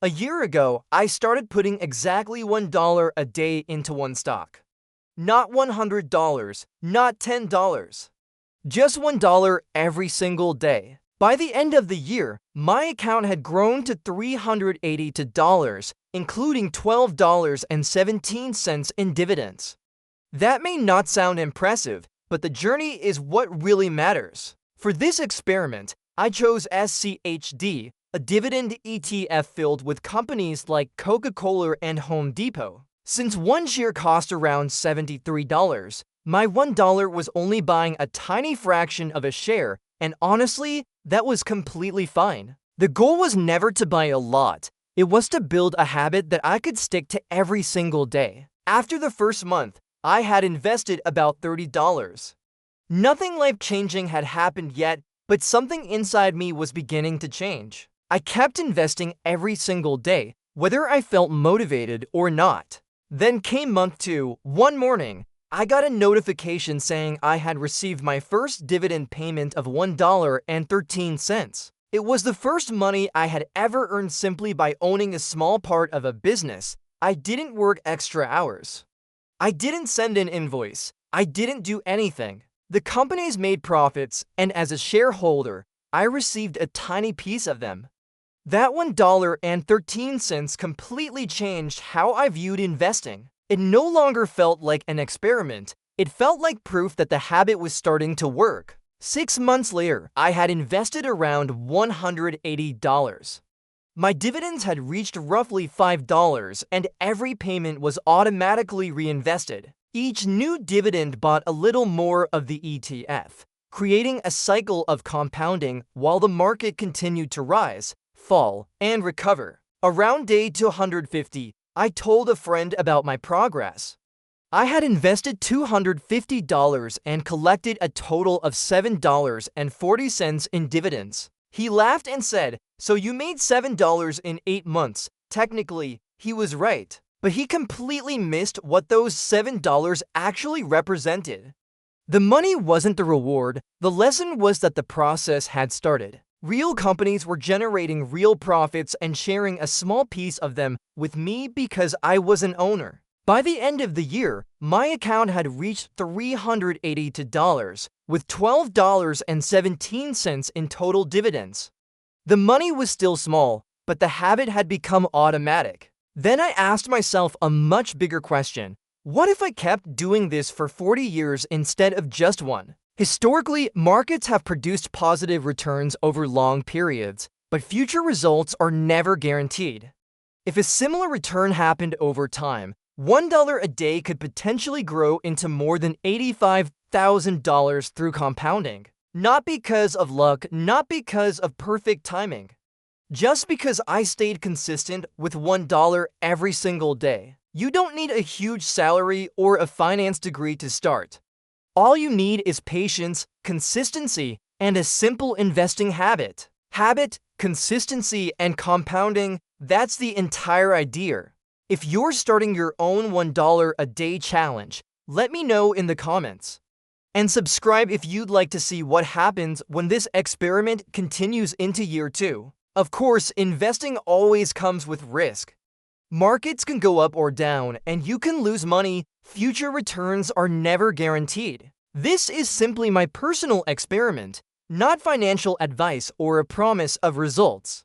A year ago, I started putting exactly $1 a day into one stock. Not $100, not $10. Just $1 every single day. By the end of the year, my account had grown to $382, including $12.17 in dividends. That may not sound impressive, but the journey is what really matters. For this experiment, I chose SCHD, a dividend ETF filled with companies like Coca-Cola and Home Depot. Since one share cost around $73, my $1 was only buying a tiny fraction of a share, and honestly, that was completely fine. The goal was never to buy a lot. It was to build a habit that I could stick to every single day. After the first month, I had invested about $30. Nothing life-changing had happened yet, but something inside me was beginning to change. I kept investing every single day, whether I felt motivated or not. Then came month 2. One morning, I got a notification saying I had received my first dividend payment of $1.13. It was the first money I had ever earned simply by owning a small part of a business. I didn't work extra hours. I didn't send an invoice. I didn't do anything. The companies made profits, and as a shareholder, I received a tiny piece of them. That $1.13 completely changed how I viewed investing. It no longer felt like an experiment. It felt like proof that the habit was starting to work. 6 months later, I had invested around $180. My dividends had reached roughly $5, and every payment was automatically reinvested. Each new dividend bought a little more of the ETF, creating a cycle of compounding while the market continued to rise, fall, and recover. Around day 250, I told a friend about my progress. I had invested $250 and collected a total of $7.40 in dividends. He laughed and said, "So you made $7 in 8 months. Technically, he was right. But he completely missed what those $7 actually represented. The money wasn't the reward. The lesson was that the process had started. Real companies were generating real profits and sharing a small piece of them with me because I was an owner. By the end of the year, my account had reached $382, with $12.17 in total dividends. The money was still small, but the habit had become automatic. Then I asked myself a much bigger question. What if I kept doing this for 40 years instead of just one? Historically, markets have produced positive returns over long periods, but future results are never guaranteed. If a similar return happened over time, $1 a day could potentially grow into more than $85,000 through compounding. Not because of luck, not because of perfect timing. Just because I stayed consistent with $1 every single day. You don't need a huge salary or a finance degree to start. All you need is patience, consistency, and a simple investing habit. Habit, consistency, and compounding, that's the entire idea. If you're starting your own $1 a day challenge, let me know in the comments. And subscribe if you'd like to see what happens when this experiment continues into year 2. Of course, investing always comes with risk. Markets can go up or down, and you can lose money. Future returns are never guaranteed. This is simply my personal experiment, not financial advice or a promise of results.